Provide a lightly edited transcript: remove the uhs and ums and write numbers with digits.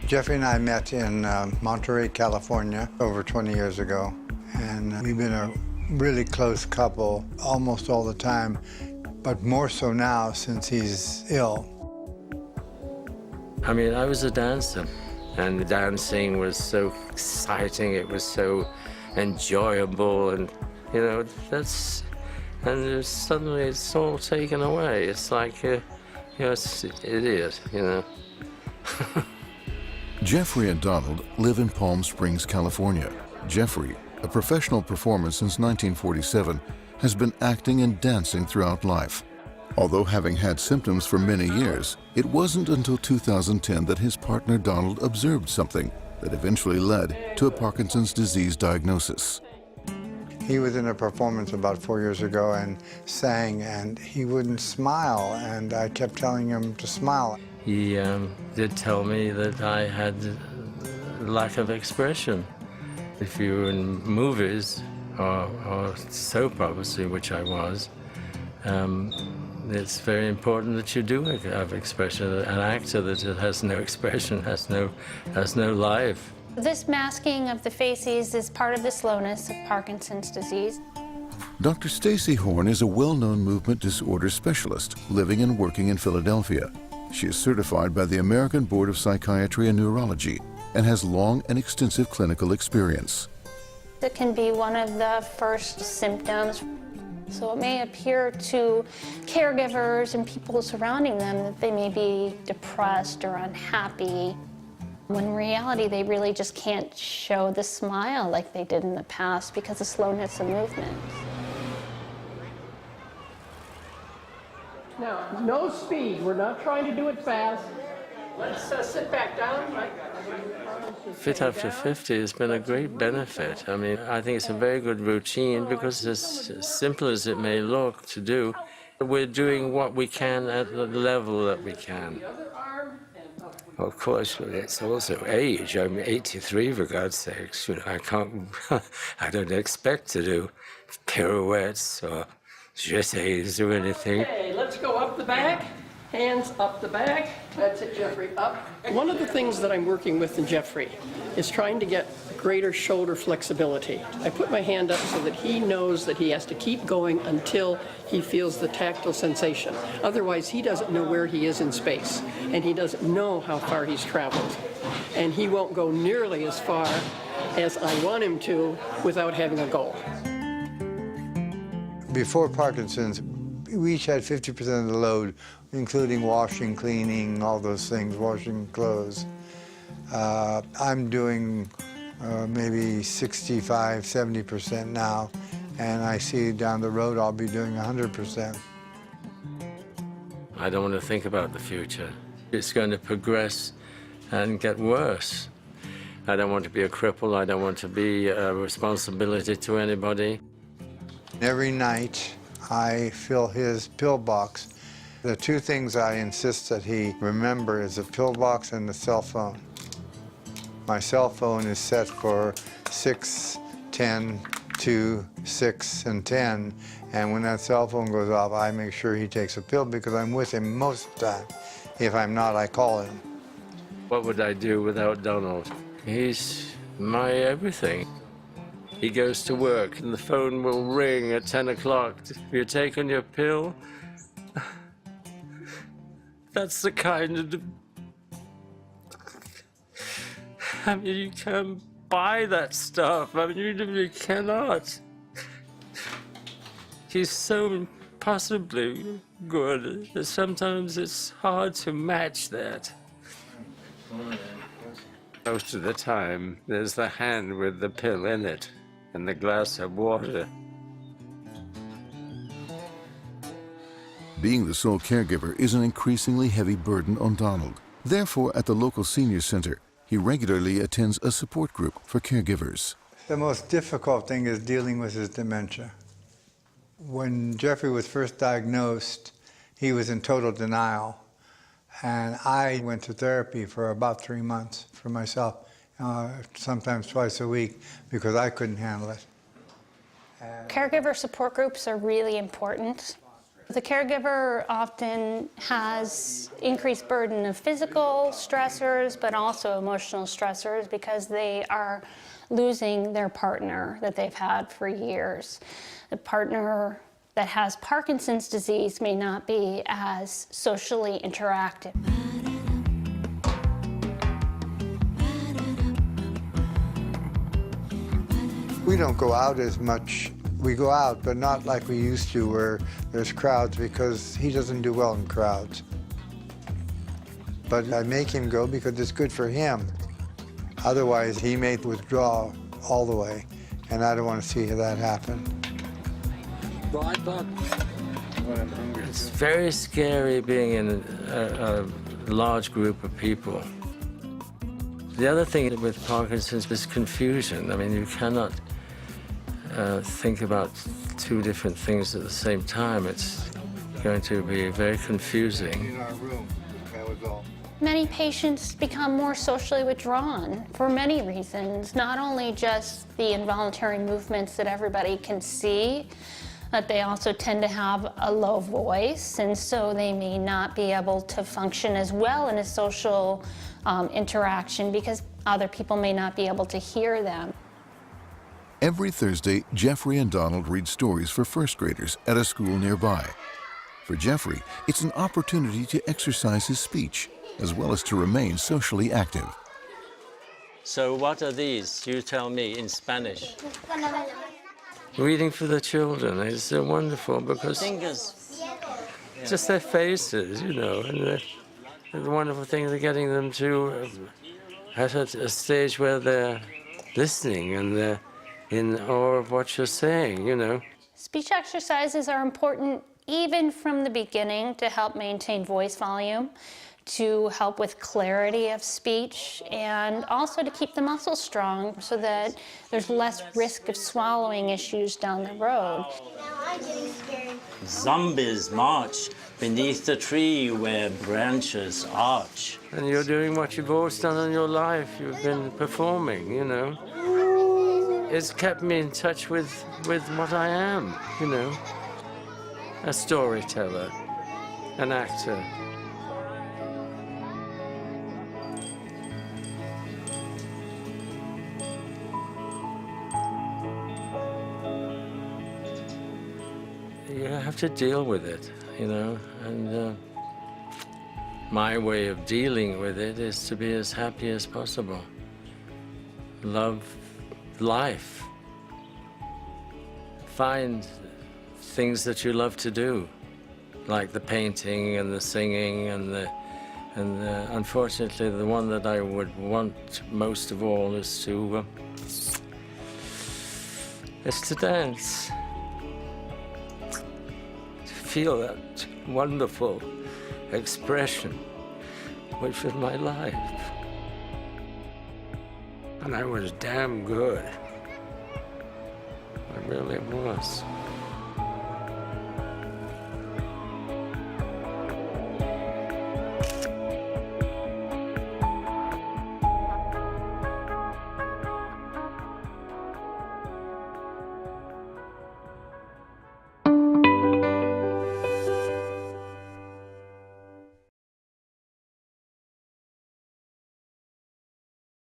Geoffrey and I met in Monterey, California, over 20 years ago, and we've been a really close couple almost all the time, but more so now since he's ill. I mean, I was a dancer, and the dancing was so exciting, it was so enjoyable, and, you know, and suddenly it's all taken away. It's like, you know, it's an idiot, you know. Geoffrey and Donald live in Palm Springs, California. Geoffrey, a professional performer since 1947, has been acting and dancing throughout life. Although having had symptoms for many years, it wasn't until 2010 that his partner Donald observed something that eventually led to a Parkinson's disease diagnosis. He was in a performance about 4 years ago and sang, and he wouldn't smile, and I kept telling him to smile. He did tell me that I had lack of expression. If you were in movies or soap operas, which I was, it's very important that you do have expression. An actor that has no expression has no life. This masking of the faces is part of the slowness of Parkinson's disease. Dr. Stacy Horn is a well-known movement disorder specialist living and working in Philadelphia. She is certified by the American Board of Psychiatry and Neurology and has long and extensive clinical experience. It can be one of the first symptoms. So it may appear to caregivers and people surrounding them that they may be depressed or unhappy, when in reality they really just can't show the smile like they did in the past because of slowness of movement. Now, no speed. We're not trying to do it fast. Let's sit back down. Fit After 50 has been a great benefit. I mean, I think it's a very good routine because as simple as it may look to do, we're doing what we can at the level that we can. Of course, it's also age. I'm 83, for God's sakes. You know, I don't expect to do pirouettes or jetés or anything. Okay, let's go up the back. Hands up the back. That's it, Geoffrey, up. One of the things that I'm working with in Geoffrey is trying to get greater shoulder flexibility. I put my hand up so that he knows that he has to keep going until he feels the tactile sensation. Otherwise, he doesn't know where he is in space, and he doesn't know how far he's traveled. And he won't go nearly as far as I want him to without having a goal. Before Parkinson's, we each had 50% of the load, including washing, cleaning, all those things, washing clothes. I'm doing maybe 65, 70% now, and I see down the road I'll be doing 100%. I don't want to think about the future. It's going to progress and get worse. I don't want to be a cripple. I don't want to be a responsibility to anybody. Every night, I fill his pillbox. The two things I insist that he remember is the pillbox and the cell phone. My cell phone is set for 6, 10, 2, 6, and 10, and when that cell phone goes off, I make sure he takes a pill because I'm with him most of the time. If I'm not, I call him. What would I do without Donald? He's my everything. He goes to work and the phone will ring at 10 o'clock. Have you taken your pill? That's the kind of... I mean, you can't buy that stuff. I mean, you really cannot. He's so impossibly good that sometimes it's hard to match that. Most of the time, there's the hand with the pill in it and the glass of water. Being the sole caregiver is an increasingly heavy burden on Donald. Therefore, at the local senior center, he regularly attends a support group for caregivers. The most difficult thing is dealing with his dementia. When Geoffrey was first diagnosed, he was in total denial. And I went to therapy for about 3 months for myself, sometimes twice a week, because I couldn't handle it. Caregiver support groups are really important. The caregiver often has increased burden of physical stressors, but also emotional stressors because they are losing their partner that they've had for years. The partner that has Parkinson's disease may not be as socially interactive. We don't go out as much. We go out, but not like we used to, where there's crowds, because he doesn't do well in crowds. But I make him go because it's good for him. Otherwise, he may withdraw all the way, and I don't want to see that happen. It's very scary being in a large group of people. The other thing with Parkinson's is confusion. I mean, you cannot think about two different things at the same time. It's going to be very confusing. In our room, that was all. Many patients become more socially withdrawn for many reasons, not only just the involuntary movements that everybody can see, but they also tend to have a low voice, and so they may not be able to function as well in a social interaction because other people may not be able to hear them. Every Thursday, Geoffrey and Donald read stories for first graders at a school nearby. For Geoffrey, it's an opportunity to exercise his speech, as well as to remain socially active. So what are these? You tell me in Spanish. Reading for the children is so wonderful because just their faces, you know, and the wonderful thing of getting them to at a stage where they're listening and they're in awe of what you're saying, you know. Speech exercises are important even from the beginning to help maintain voice volume, to help with clarity of speech, and also to keep the muscles strong so that there's less risk of swallowing issues down the road. Zombies march beneath the tree where branches arch. And you're doing what you've always done in your life. You've been performing, you know. It's kept me in touch with what I am, you know. A storyteller, an actor. You have to deal with it, you know, and my way of dealing with it is to be as happy as possible. Love life. Find things that you love to do, like the painting and the singing and unfortunately the one that I would want most of all is to dance. Feel that wonderful expression, which was my life. And I was damn good. I really was.